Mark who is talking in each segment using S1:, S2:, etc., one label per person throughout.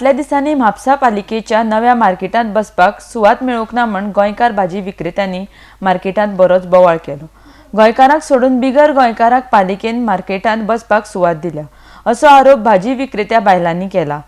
S1: फाटल्या दिसांनी म्हापसा पालिकेच्या नव्या मार्केटात बसपाक सुवात मेळूंक ना म्हण गोंयकार भाजी विक्रेत्यांनी मार्केटात बरोच बोवाळ केलो। गोंयकारांक सोडून बिगर गोंयकारांक पालिकेन मार्केटात बसपाक सुवात दिल्या असो आरोप भाजी विक्रेत्या बायलांनी केला।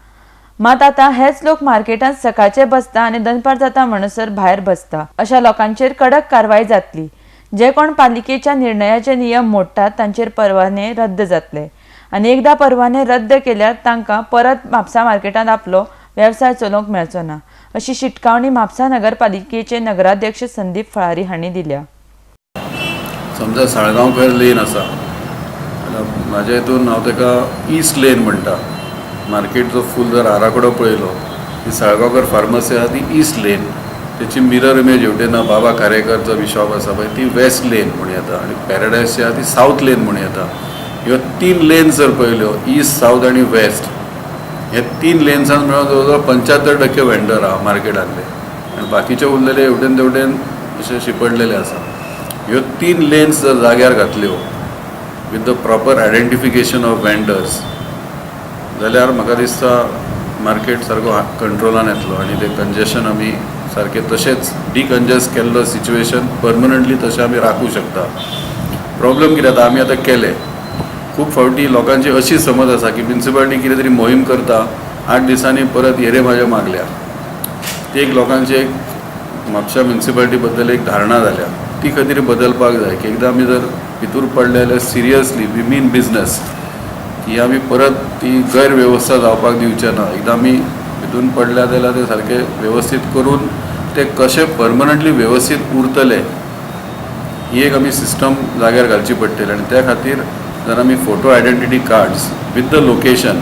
S1: मात आता हेच लोक मार्केटात सकाळचे बसता आणि दनपार जाता म्हणसर भायर बसता अशा लोकांचेर कडक कारवाई जातली। जे कोण पालिकेच्या निर्णयाचे नियम मोडटात तांचेर परवाने रद्द जातले आणि एकदा परवाने रद्द केल्यार तांकां परत म्हापसा मार्केटात आपलो व्यवसाय चलोवंक मेळचो ना अशी शिटकावणी म्हापसा नगरपालिकेचे नगराध्यक्ष संदीप फळारी हांणी दिल्या।
S2: समजा साळगांवकर लेन आसा, म्हाज्या हितून हांव तेका ईस्ट लेन म्हणटा। मार्केटचो फूल जर आराखडो पळयलो ती साळगांवकर फार्मसी आसा ती ईस्ट लेन, तेची मिरर इमेज हेवटेन बाबा खारेकरचो बी शॉप आसा पळय ती वेस्ट लेन म्हूण येता आनी पॅराडायस जी आसा ती सावथ लेन म्हूण येता। ह्यो 3 लेन्स जर पळयल्यो ईस्ट, सावथ आनी वेस्ट, हे 3 लेन्सान मेळून जवळ जवळ 75% वेंडर आहा मार्केटांतले आनी बाकीचे उरलेले हेवटेन तेवटेन अशे शिपडलेले आसा। ह्यो 3 लेन्स जर जाग्यार घातल्यो with the proper identification of vendors जाल्यार म्हाका दिसता मार्केट सारको कंट्रोलान येतलो आनी ते कंजेशन आमी सारके तशेंच डिकंजेस्ट केल्लो सिच्युएशन परमनंटली तशें आमी राखूं शकता। प्रॉब्लेम कितें जाता, आमी आतां केले खूब फावटी लोकांची अशी समज आसा की म्युनिसिपालिटी कितें तरी मोहीम करता 8 दिसांनी परत हेरे म्हाज्या मागल्या। ती एक लोकांची एक म्हापशा म्युनिसिपालिटी बद्दल एक धारणा जाल्या, ती खंय तरी बदलपाक जाय की एकदां आमी जर भितूर पडले जाल्यार सिरियसली वी मीन बिजनस की आमी परत ती गैरवेवस्था जावपाक दिवचे ना। एकदां आमी भितून पडल्या जाल्यार ते सारके वेवस्थीत करून ते कशे परमनंटली वेवस्थीत उरतले ही एक आमी सिस्टम जाग्यार घालची पडटली आनी त्या खातीर जर आमी photo identity cards with the location,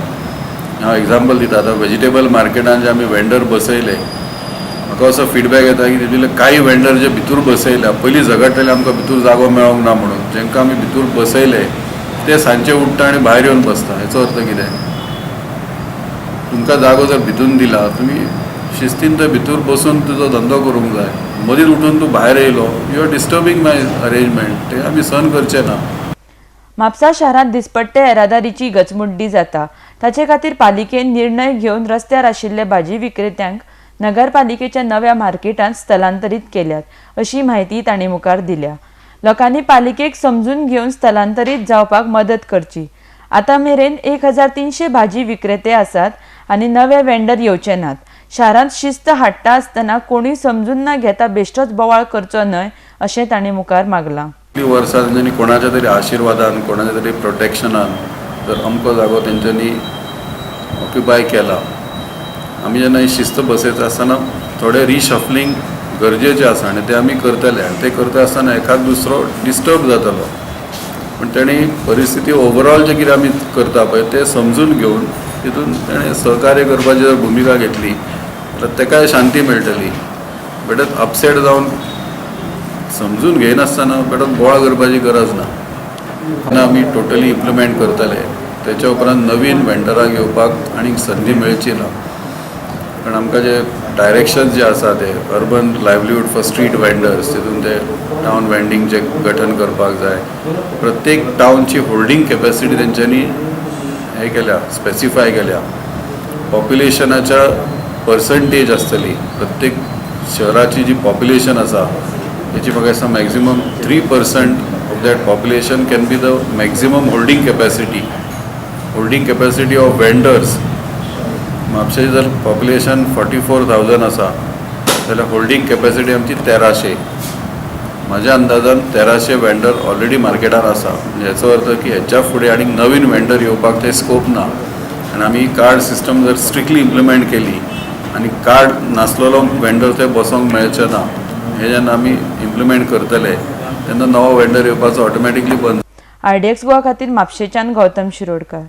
S2: हांव एग्जाम्पल दिता, आतां वेजिटेबल मार्केटान जे आमी वेंडर बसयले म्हाका असो फिडबॅक येता की तितूंतले कांय वेंडर जे भितूर बसयल्या पयलीं झगडटाले आमकां भितूर जागो मेळोंक ना म्हणून, जेंकां आमी भितूर बसयले ते सांजचे उठ्ठा आनी भायर येवन बसता। हेचो अर्थ कितें? तुमकां जागो जर भितून दिला तुमी शिस्तीन थंय भितूर बसून तुजो धंदो करूंक जाय। मदींच उठून तूं भायर येयलो, you are disturbing my arrangement, ते आमी सहन करचे ना।
S1: म्हापसा शहरात दिसपट्टे येरादारीची गचमुड्डी जाता, ताचे खातीर पालिकेन निर्णय घेवन रस्त्यार आशिल्ले भाजी विक्रेत्यांक नगरपालिकेच्या नव्या मार्केटात स्थलांतरीत केल्यात अशी माहिती तांणी मुखार दिल्या। लोकांनी पालिकेक समजून घेवन स्थलांतरीत जावपाक मदत करची। आता मेरेन 1300 भाजी विक्रेते आसात आनी नवे वेंडर येवचे नात। शारांत शिस्त हाडटा आसतना कोणी समजून ना घेता बेश्टोच बोवाळ करचो न्हय अशें तांणी मुखार मागलां।
S2: वर्सां तेंच्यांनी कोणाच्या तरी आशिर्वादान, कोणाच्या तरी प्रोटेक्शनान जर अमको जागो तेंच्यांनी ऑक्युपाय केला, आमी जेन्ना ही शिस्त बसयता आसतना थोडे रिशफलिंग गरजेचें आसा आनी ते आमी करतले आनी ते करता आसतना एखाद दुसरो डिस्टर्ब जातलो, पूण तेणी परिस्थिती ओवरऑल जे कितें आमी करता पळय ते समजून घेवन तितून तेणें सहकार्य करपाची जर भुमिका घेतली जाल्यार तेकाय शांती मेळटली। बेठच अपसेट जावन समजून घेयनासतना बेठच बोवाळ करपाची गरज ना। आमी टोटली इम्प्लिमेंट करतले, तेच्या उपरांत नवीन वेंडराक येवपाक आनीक संदी मेळची ना, कारण आमकां जे डायरेक्शन्स जे आसा ते urban livelihood for street vendors तितून ते टावन वेंडिंगचे गठन करपाक जाय। प्रत्येक टावनची होल्डिंग कॅपॅसिटी तेंच्यांनी हे केल्या, स्पेसिफाय केल्या। पॉप्युलेशनाच्या पर्संटेज आसतली, प्रत्येक शहराची जी पॉप्युलेशन आसा तेची म्हाका दिसता maximum 3% of that population can be the maximum holding capacity of vendors. म्हापशें जर पॉप्युलेशन 44,000 आसा जाल्यार होल्डिंग कॅपॅसिटी आमची 1300। म्हाज्या अंदाजान 1300 वेंडर ऑलरेडी मार्केटान आसा, म्हणजे हेचो अर्थ की हेच्या फुडें आनीक नवीन वेंडर येवपाक थंय स्कोप ना। आनी आमी कार्ड सिस्टम जर स्ट्रिक्टली इम्प्लिमेंट केली आनी कार्ड नासलेलो वेंडर थंय बसोंक मेळचे ना हे जेन्ना आमी इम्प्लिमेंट करतले तेन्ना नवो वेंडर येवपाचो ऑटोमॅटिकली बंद।
S1: RDX गोवा खातीर म्हापशेच्यान गौतम शिरोडकर।